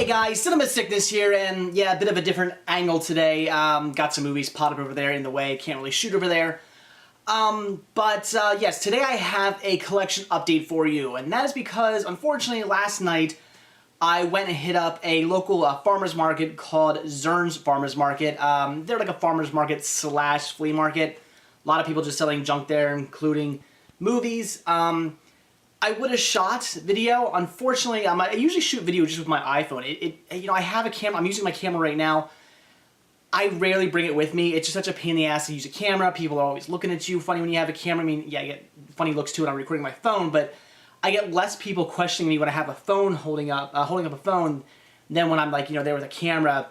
Hey guys, Cinema Sickness here, and yeah, a bit of a different angle today. Got some movies potted up over there in the way, can't really shoot over there. Yes, today I have a collection update for you, and that is because, unfortunately, last night I went and hit up a local farmer's market called Zern's Farmer's Market. They're like a farmer's market slash flea market. A lot of people just selling junk there, including movies. I would have shot video. Unfortunately, I usually shoot video just with my iPhone. You know, I have a camera. I'm using my camera right now. I rarely bring it with me. It's just such a pain in the ass to use a camera. People are always looking at you funny when you have a camera. I mean, yeah, I get funny looks too when I'm recording my phone, but I get less people questioning me when I have a phone holding up a phone than when I'm like, you know, there with a camera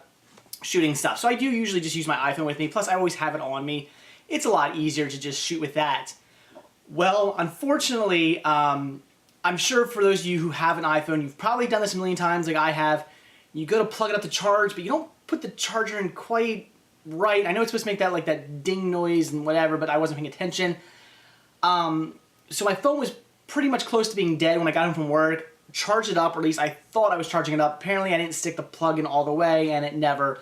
shooting stuff. So I do usually just use my iPhone with me. Plus, I always have it on me. It's a lot easier to just shoot with that. Well, unfortunately, I'm sure for those of you who have an iPhone, you've probably done this a million times like I have. You go to plug it up to charge, but you don't put the charger in quite right. I know it's supposed to make that like that ding noise and whatever, but I wasn't paying attention. So my phone was pretty much close to being dead when I got home from work. Charged it up, or at least I thought I was charging it up. Apparently I didn't stick the plug in all the way and it never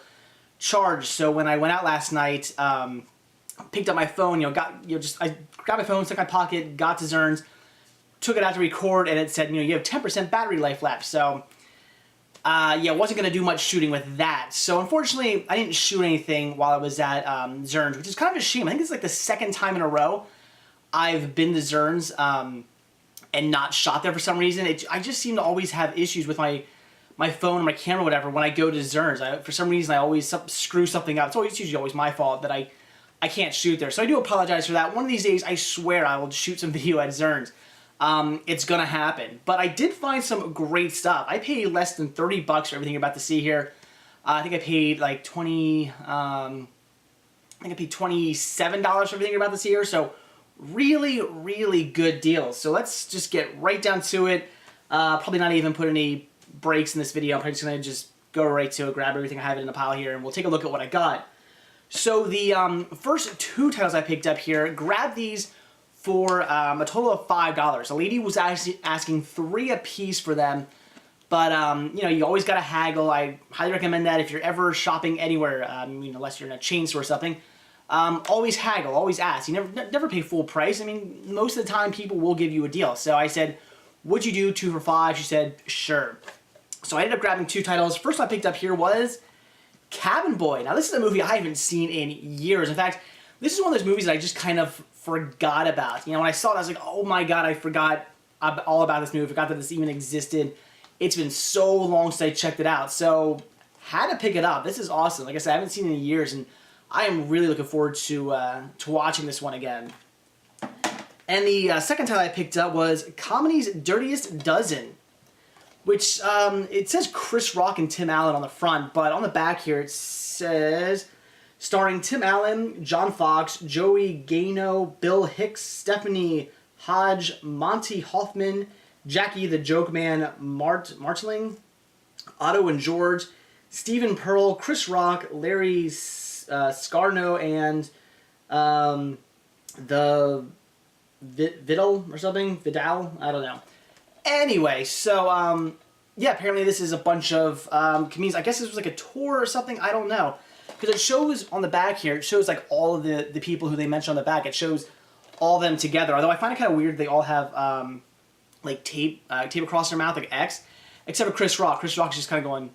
charged. So when I went out last night, picked up my phone, I grabbed my phone, stuck in my pocket, got to Zern's, took it out to record, and it said, you have 10% battery life left. So, yeah, wasn't going to do much shooting with that. So, unfortunately, I didn't shoot anything while I was at Zern's, which is kind of a shame. I think it's like the second time in a row I've been to Zern's and not shot there for some reason. I just seem to always have issues with my phone or my camera or whatever when I go to Zern's. For some reason, I always screw something up. It's usually always my fault that I can't shoot there. So I do apologize for that. One of these days, I swear I will shoot some video at Zern's. It's gonna happen. But I did find some great stuff. I paid less than 30 bucks for everything you're about to see here. I think I paid like I think I paid $27 for everything you're about to see here. So really, really good deals. So let's just get right down to it. Probably not even put any breaks in this video. I'm probably just gonna go right to it, grab everything I have in a pile here, and we'll take a look at what I got. So the first two titles I picked up here, grabbed these for a total of $5. A lady was actually asking $3 a piece for them, but you always gotta haggle. I highly recommend that if you're ever shopping anywhere, unless you're in a chain store or something. Always haggle, always ask. You never pay full price. I mean, most of the time people will give you a deal. So I said, "Would you do 2 for $5?" She said, "Sure." So I ended up grabbing 2 titles. First one I picked up here was Cabin Boy. Now this is a movie I haven't seen in years. In fact, this is one of those movies that I just kind of forgot about. When I saw it, I was like, oh my god, I forgot all about this movie. I forgot that this even existed. It's been so long since I checked it out. So, had to pick it up. This is awesome. Like I said, I haven't seen it in years, and I am really looking forward to watching this one again. And the second title I picked up was Comedy's Dirtiest Dozen, which it says Chris Rock and Tim Allen on the front, but on the back here it says starring Tim Allen, John Fox, Joey Gaino, Bill Hicks, Stephanie Hodge, Monty Hoffman, Jackie the Joke Man, Martling, Otto and George, Stephen Pearl, Chris Rock, Larry Scarno, and the Vidal or something? Vidal? I don't know. Anyway, so, yeah, apparently this is a bunch of comedians. I guess this was like a tour or something. I don't know. Because it shows on the back here, it shows like all of the people who they mentioned on the back. It shows all of them together. Although I find it kind of weird they all have like tape across their mouth, like X. Except for Chris Rock. Chris Rock's just kind of going, and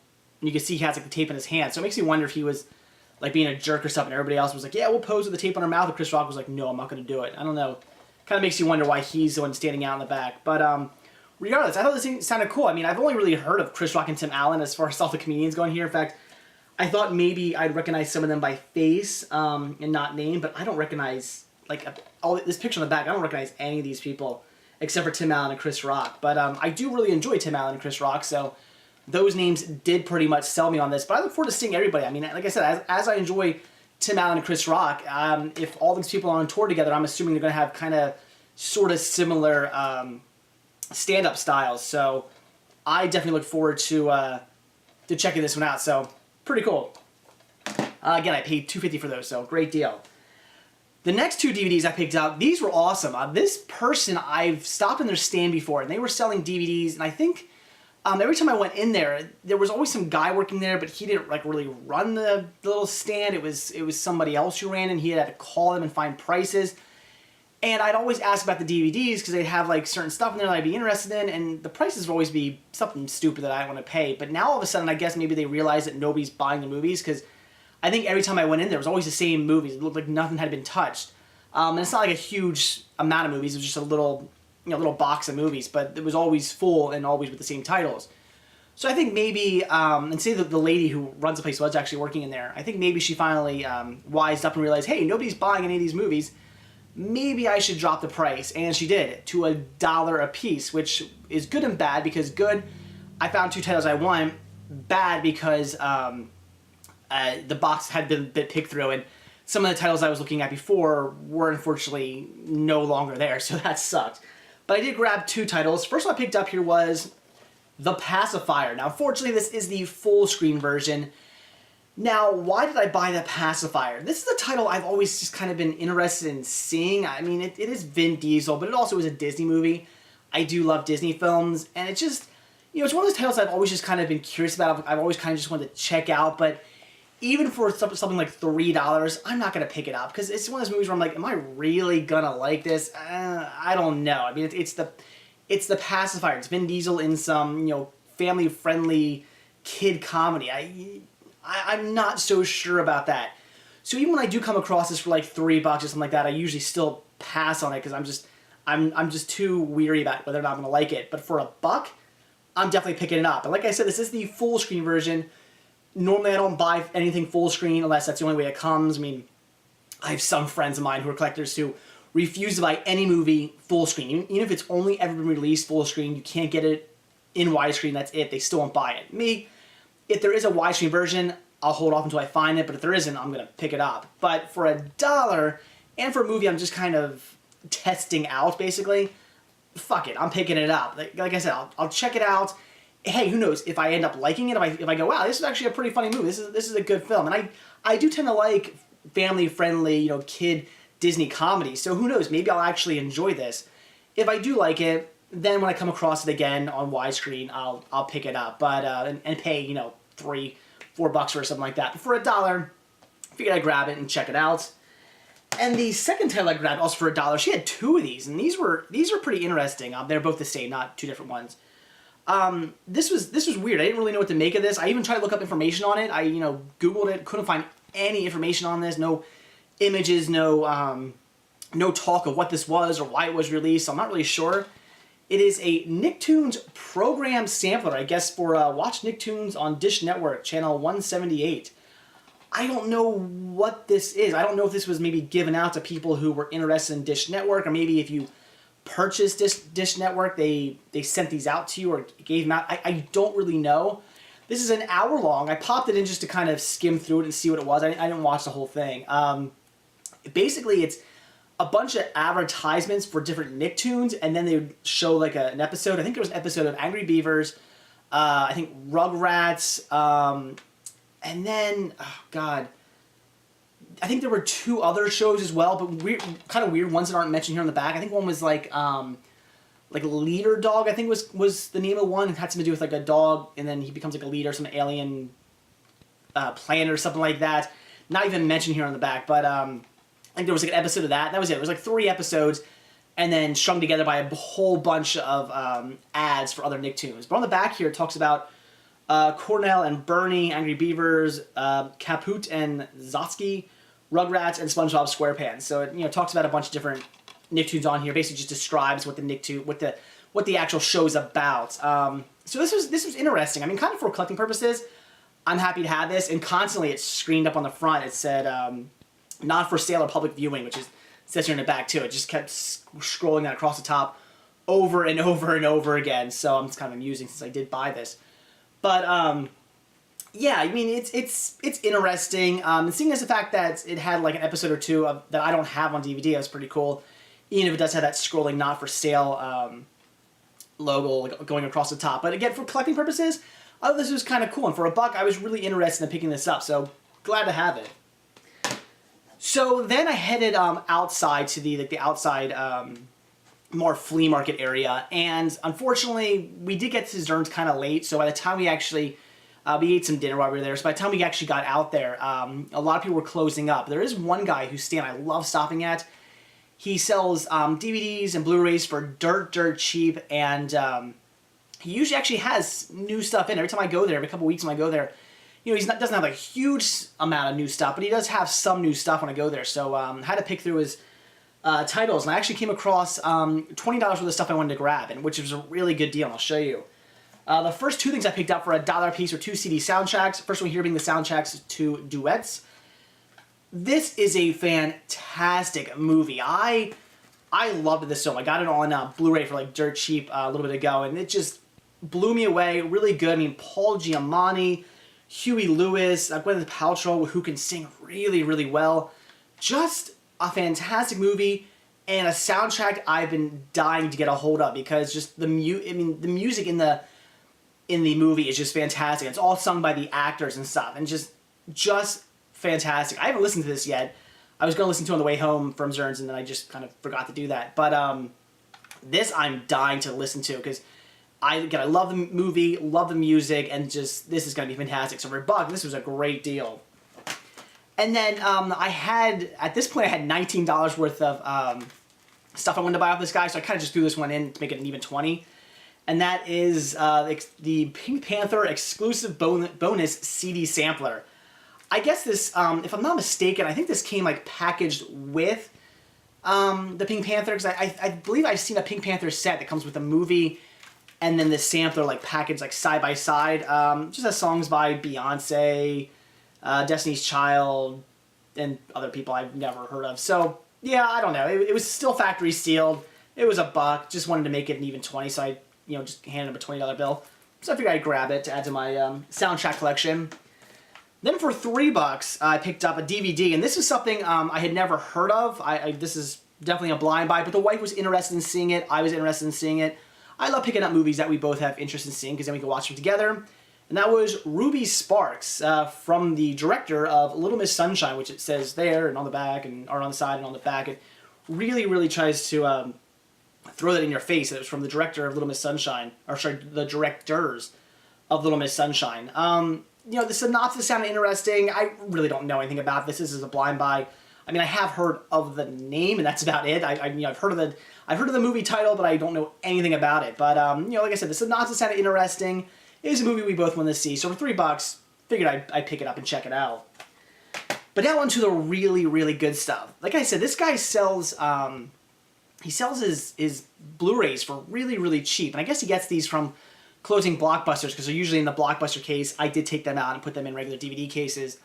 you can see he has like the tape in his hand. So it makes me wonder if he was like being a jerk or something. Everybody else was like, yeah, we'll pose with the tape on our mouth. And Chris Rock was like, no, I'm not going to do it. I don't know. Kind of makes you wonder why he's the one standing out in the back. But regardless, I thought this thing sounded cool. I mean, I've only really heard of Chris Rock and Tim Allen as far as all the comedians going here. In fact, I thought maybe I'd recognize some of them by face and not name, but I don't recognize, like, this picture on the back, I don't recognize any of these people except for Tim Allen and Chris Rock. But I do really enjoy Tim Allen and Chris Rock, so those names did pretty much sell me on this. But I look forward to seeing everybody. I mean, like I said, as I enjoy Tim Allen and Chris Rock, if all these people are on tour together, I'm assuming they're going to have kind of sort of similar stand-up styles. So I definitely look forward to checking this one out. So pretty cool. Again, I paid $2.50 for those, so great deal. The next 2 DVDs I picked up, these were awesome. This person, I've stopped in their stand before, and they were selling DVDs, and I think every time I went in there, there was always some guy working there, but he didn't like really run the little stand. It was somebody else who ran, and he had to call them and find prices. And I'd always ask about the DVDs because they'd have like certain stuff in there that I'd be interested in, and the prices would always be something stupid that I didn't want to pay. But now all of a sudden, I guess maybe they realized that nobody's buying the movies, because I think every time I went in there, it was always the same movies. It looked like nothing had been touched. And it's not like a huge amount of movies. It was just a little, little box of movies, but it was always full and always with the same titles. So I think maybe, and say that the lady who runs the place was actually working in there, I think maybe she finally wised up and realized, hey, nobody's buying any of these movies. Maybe I should drop the price, and she did, to $1 a piece, which is good and bad, because good, I found 2 titles I want, bad because the box had been picked through, and some of the titles I was looking at before were unfortunately no longer there, so that sucked. But I did grab 2 titles. First one I picked up here was The Pacifier. Now, unfortunately, this is the full screen version. Now, why did I buy The Pacifier? This is a title I've always just kind of been interested in seeing. I mean, it is Vin Diesel, but it also is a Disney movie. I do love Disney films, and it's just, it's one of those titles I've always just kind of been curious about. I've always kind of just wanted to check out, but even for something like $3, I'm not going to pick it up, because it's one of those movies where I'm like, am I really going to like this? I don't know. I mean, it's the Pacifier. It's Vin Diesel in some, family-friendly kid comedy. I'm not so sure about that. So even when I do come across this for like $3 or something like that, I usually still pass on it, because I'm just too weary about whether or not I'm going to like it. But for $1, I'm definitely picking it up. And like I said, this is the full screen version. Normally I don't buy anything full screen unless that's the only way it comes. I mean, I have some friends of mine who are collectors who refuse to buy any movie full screen. Even if it's only ever been released full screen, you can't get it in widescreen, that's it. They still won't buy it. Me, if there is a widescreen version, I'll hold off until I find it, but if there isn't, I'm going to pick it up. But for $1, and for a movie I'm just kind of testing out, basically, fuck it, I'm picking it up. Like I said, I'll check it out. Hey, who knows, if I end up liking it, if I go, wow, this is actually a pretty funny movie, this is a good film. And I do tend to like family-friendly, kid Disney comedies, so who knows, maybe I'll actually enjoy this. If I do like it, then when I come across it again on widescreen, I'll pick it up, but and pay, $3-4 for something like that. But for $1, I figured I'd grab it and check it out. And the second title I grabbed, also for $1, she had 2 of these, and these were pretty interesting. They're both the same, not 2 different ones. This was weird. I didn't really know what to make of this. I even tried to look up information on it. I Googled it, couldn't find any information on this. No images, no talk of what this was or why it was released. So I'm not really sure. It is a Nicktoons program sampler, I guess, for Watch Nicktoons on Dish Network, channel 178. I don't know what this is. I don't know if this was maybe given out to people who were interested in Dish Network, or maybe if you purchased Dish Network, they sent these out to you or gave them out. I don't really know. This is an hour long. I popped it in just to kind of skim through it and see what it was. I didn't watch the whole thing. Basically, it's a bunch of advertisements for different Nicktoons, and then they would show like an episode. I think there was an episode of Angry Beavers, I think Rugrats, and then, oh God, I think there were 2 other shows as well, but kind of weird ones that aren't mentioned here on the back. I think one was like Leader Dog, I think was the name of one. It had something to do with like a dog, and then he becomes like a leader, some alien planet or something like that. Not even mentioned here on the back, but I think there was like an episode of that. That was it. It was like 3 episodes, and then strung together by a whole bunch of ads for other Nicktoons. But on the back here, it talks about Cornell and Bernie, Angry Beavers, Kaput and Zotsky, Rugrats, and SpongeBob SquarePants. So it talks about a bunch of different Nicktoons on here. Basically, just describes what the Nicktoon, what the actual show's about. So this was interesting. I mean, kind of for collecting purposes, I'm happy to have this. And constantly, it's screened up on the front. It said not for sale or public viewing, which says here in the back too. It just kept scrolling that across the top over and over and over again. So I'm just kind of amusing since I did buy this. But yeah, I mean, it's interesting. And seeing as the fact that it had like an episode or 2 that I don't have on DVD, that was pretty cool. Even if it does have that scrolling not for sale logo going across the top. But again, for collecting purposes, I thought this was kind of cool. And for $1, I was really interested in picking this up. So glad to have it. So then I headed outside to the outside more flea market area. And unfortunately, we did get to Zern's kind of late, so by the time we actually, we ate some dinner while we were there, so by the time we actually got out there, a lot of people were closing up. There is one guy whose stand I love stopping at. He sells DVDs and Blu-rays for dirt cheap, and he usually actually has new stuff in. Every time I go there, every couple weeks when I go there, you know, doesn't have a huge amount of new stuff, but he does have some new stuff when I go there. So I had to pick through his titles, and I actually came across $20 worth of stuff I wanted to grab, and which was a really good deal, and I'll show you. The first two things I picked up for $1 a piece were 2 CD soundtracks. First one here being the soundtracks to duets. This is a fantastic movie. I loved this film. I got it on Blu-ray for like dirt cheap a little bit ago, and it just blew me away. Really good. I mean, Paul Giamatti, Huey Lewis, Gwyneth Paltrow, who can sing really well. Just a fantastic movie, and a soundtrack I've been dying to get a hold of, because just the music in the movie is just fantastic. It's all sung by the actors and stuff, and just fantastic. I haven't listened to this yet. I was going to listen to it on the way home from Zern's, and then I just kind of forgot to do that. But this I'm dying to listen to, because I love the movie, love the music, and just this is going to be fantastic. So for $1, this was a great deal. And then at this point I had $19 worth of stuff I wanted to buy off this guy, so I kind of just threw this one in to make it an even 20. And that is the Pink Panther exclusive bonus CD sampler. I guess this, if I'm not mistaken, I think this came like packaged with the Pink Panther, because I believe I've seen a Pink Panther set that comes with a movie and then the sampler like packaged like side by side. Just has songs by Beyonce, Destiny's Child, and other people I've never heard of. So yeah, I don't know. It was still factory sealed. It was $1. Just wanted to make it an even 20, so I just handed him a $20 bill. So I figured I'd grab it to add to my soundtrack collection. Then for $3, I picked up a DVD, and this is something I had never heard of. This is definitely a blind buy, but the wife was interested in seeing it. I was interested in seeing it. I love picking up movies that we both have interest in seeing, because then we can watch them together. And that was Ruby Sparks, from the director of Little Miss Sunshine, which it says there and on the back, or on the side and on the back. It really tries to throw that in your face. That it was from the director of Little Miss Sunshine, or sorry, the directors of Little Miss Sunshine. The synopsis sounded interesting. I really don't know anything about this. This is a blind buy. I mean, I have heard of the name, and that's about it. I've heard of the movie title, but I don't know anything about it. But like I said, the synopsis sounded interesting. It is a movie we both want to see. So for $3, figured I'd pick it up and check it out. But now onto the really good stuff. Like I said, this guy sells his Blu-rays for really cheap, and I guess he gets these from closing Blockbusters, because they're usually in the Blockbuster case. I did take them out and put them in regular DVD cases.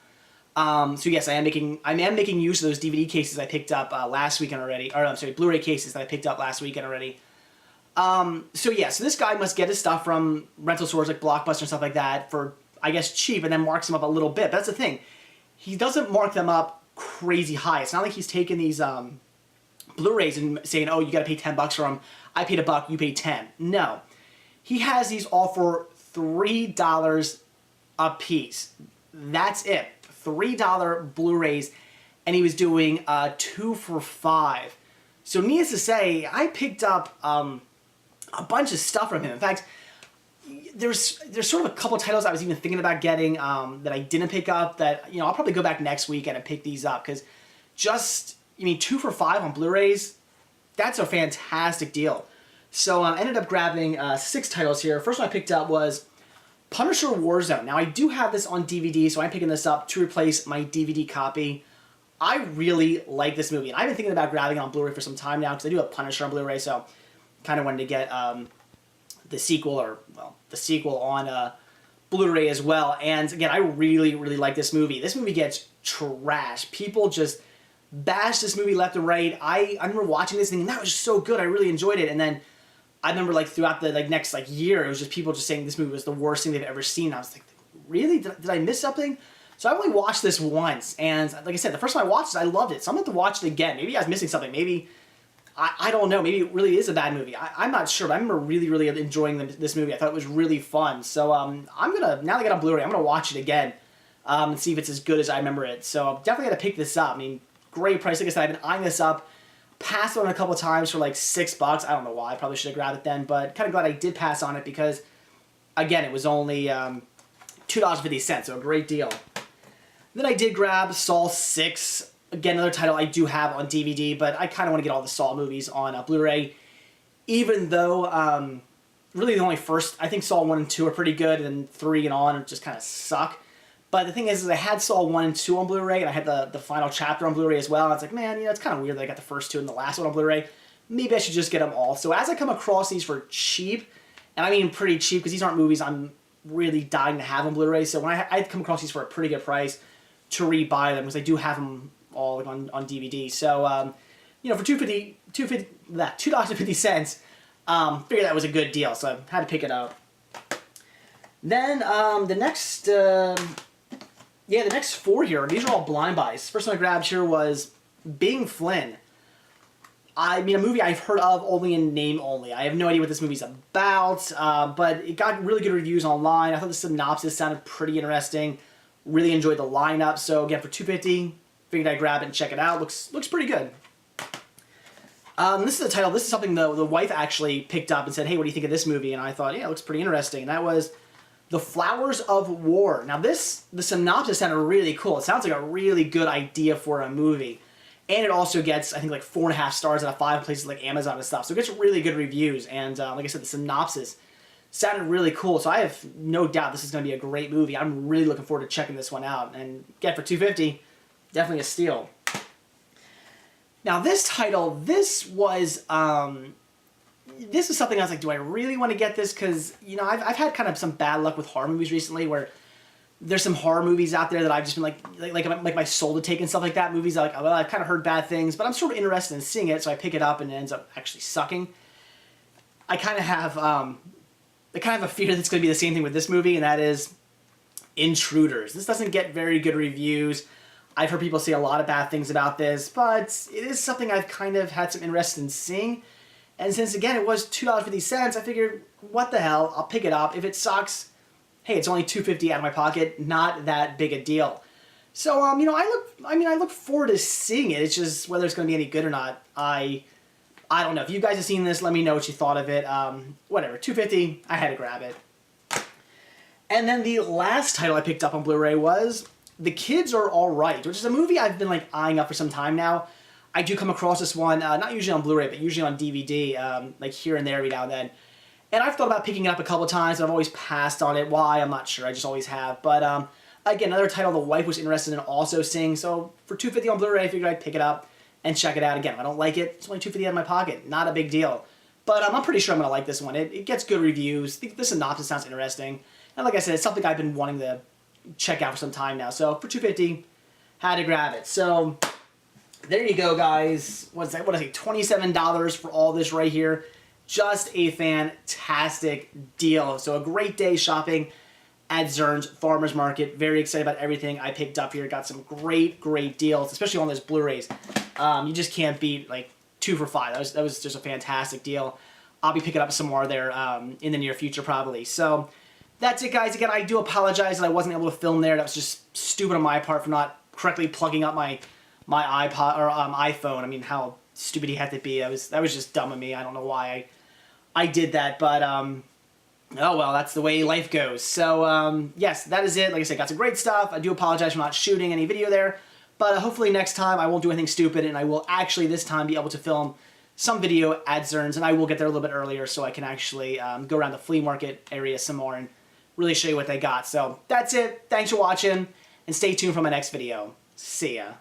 So yes, I am making use of those DVD cases I picked up last weekend already, or I'm sorry, Blu-ray cases that I picked up last weekend already. So this guy must get his stuff from rental stores like Blockbuster and stuff like that for, I guess, cheap, and then marks them up a little bit. But that's the thing, he doesn't mark them up crazy high. It's not like he's taking these Blu-rays and saying, oh, you got to pay $10 for them. I paid $1, you paid $10. No. He has these all for $3 a piece. That's it. $3 Blu-rays, and he was doing 2 for $5. So needless to say, I picked up a bunch of stuff from him. In fact, there's sort of a couple titles I was even thinking about getting that I didn't pick up that, I'll probably go back next weekend and pick these up, because 2 for $5 on Blu-rays, that's a fantastic deal. So I ended up grabbing 6 titles here. First one I picked up was Punisher Warzone. Now I do have this on DVD, so I'm picking this up to replace my DVD copy. I really like this movie, and I've been thinking about grabbing it on Blu-ray for some time now, because I do have Punisher on Blu-ray, so kind of wanted to get the sequel on Blu-ray as well. And again, I really like this movie. This movie gets trashed. People just bash this movie left and right. I remember watching this thing, and that was just so good. I really enjoyed it, and then I remember throughout the next year, it was just people just saying this movie was the worst thing they've ever seen. And I was like, really? Did I miss something? So I only watched this once, and like I said, the first time I watched it, I loved it. So I'm going to watch it again. Maybe I was missing something. Maybe, I don't know. Maybe it really is a bad movie. I'm not sure, but I remember really enjoying this movie. I thought it was really fun. So I'm going to, now that I got on Blu-ray, I'm going to watch it again and see if it's as good as I remember it. So I'm definitely going to pick this up. I mean, great price. Like I said, I've been eyeing this up passed on it a couple of times for like $6. I don't know why. I probably should have grabbed it then, but kind of glad I did pass on it because, again, it was only $2.50, so a great deal. Then I did grab Saw 6. Again, another title I do have on DVD, but I kind of want to get all the Saw movies on Blu-ray. Even though, really the only first, I think Saw 1 and 2 are pretty good, and then 3 and on just kind of suck. But the thing is I had Saw 1 and 2 on Blu-ray, and I had the final chapter on Blu-ray as well. And I was like, man, it's kind of weird that I got the first two and the last one on Blu-ray. Maybe I should just get them all. So as I come across these for cheap, and I mean pretty cheap, because these aren't movies I'm really dying to have on Blu-ray. So when I come across these for a pretty good price to rebuy them, because I do have them all on DVD. So, for $2.50, figured that was a good deal. So I had to pick it up. Then the next four here, these are all blind buys. First one I grabbed here was Being Flynn. I mean, a movie I've heard of only in name only. I have no idea what this movie's about, but it got really good reviews online. I thought the synopsis sounded pretty interesting. Really enjoyed the lineup. So again, for $2.50, figured I'd grab it and check it out. Looks pretty good. This is the title. This is something the wife actually picked up and said, hey, what do you think of this movie? And I thought, yeah, it looks pretty interesting. And that was The Flowers of War. Now the synopsis sounded really cool. It sounds like a really good idea for a movie. And it also gets, I think, like 4.5 stars out of 5 places like Amazon and stuff. So it gets really good reviews. And like I said, the synopsis sounded really cool. So I have no doubt this is going to be a great movie. I'm really looking forward to checking this one out. And again, for $2.50, definitely a steal. Now this title, this is something I was like, do I really want to get this? Because, I've had kind of some bad luck with horror movies recently where there's some horror movies out there that I've just been like my soul to take and stuff like that. Movies that I've kind of heard bad things, but I'm sort of interested in seeing it, so I pick it up and it ends up actually sucking. I kind of have a fear that it's going to be the same thing with this movie, and that is Intruders. This doesn't get very good reviews. I've heard people say a lot of bad things about this, but it is something I've kind of had some interest in seeing. And since, again, it was $2.50, I figured, what the hell, I'll pick it up. If it sucks, hey, it's only $2.50 out of my pocket, not that big a deal. So, I look forward to seeing it. It's just whether it's going to be any good or not, I don't know. If you guys have seen this, let me know what you thought of it. Whatever, $2.50, I had to grab it. And then the last title I picked up on Blu-ray was The Kids Are Alright, which is a movie I've been eyeing up for some time now. I do come across this one, not usually on Blu-ray, but usually on DVD, here and there every now and then. And I've thought about picking it up a couple times, and I've always passed on it. Why? I'm not sure. I just always have. But again, another title the wife was interested in also seeing. So for $2.50 on Blu-ray, I figured I'd pick it up and check it out. Again, if I don't like it, it's only $2.50 out of my pocket. Not a big deal. But I'm pretty sure I'm going to like this one. It gets good reviews. The synopsis sounds interesting. And like I said, it's something I've been wanting to check out for some time now. So for $2.50, had to grab it. So there you go, guys. What is that? $27 for all this right here. Just a fantastic deal. So a great day shopping at Zern's Farmers Market. Very excited about everything I picked up here. Got some great deals, especially on those Blu-rays. You just can't beat 2 for $5. That was just a fantastic deal. I'll be picking up some more there in the near future probably. So that's it, guys. Again, I do apologize that I wasn't able to film there. That was just stupid on my part for not correctly plugging up my iPod or iPhone. I mean, how stupid he had to be. That was just dumb of me. I don't know why I did that, but oh well, that's the way life goes. So yes, that is it. Like I said, got some great stuff. I do apologize for not shooting any video there, but hopefully next time I won't do anything stupid, and I will actually this time be able to film some video at Zern's, and I will get there a little bit earlier so I can actually go around the flea market area some more and really show you what they got. So that's it. Thanks for watching, and stay tuned for my next video. See ya.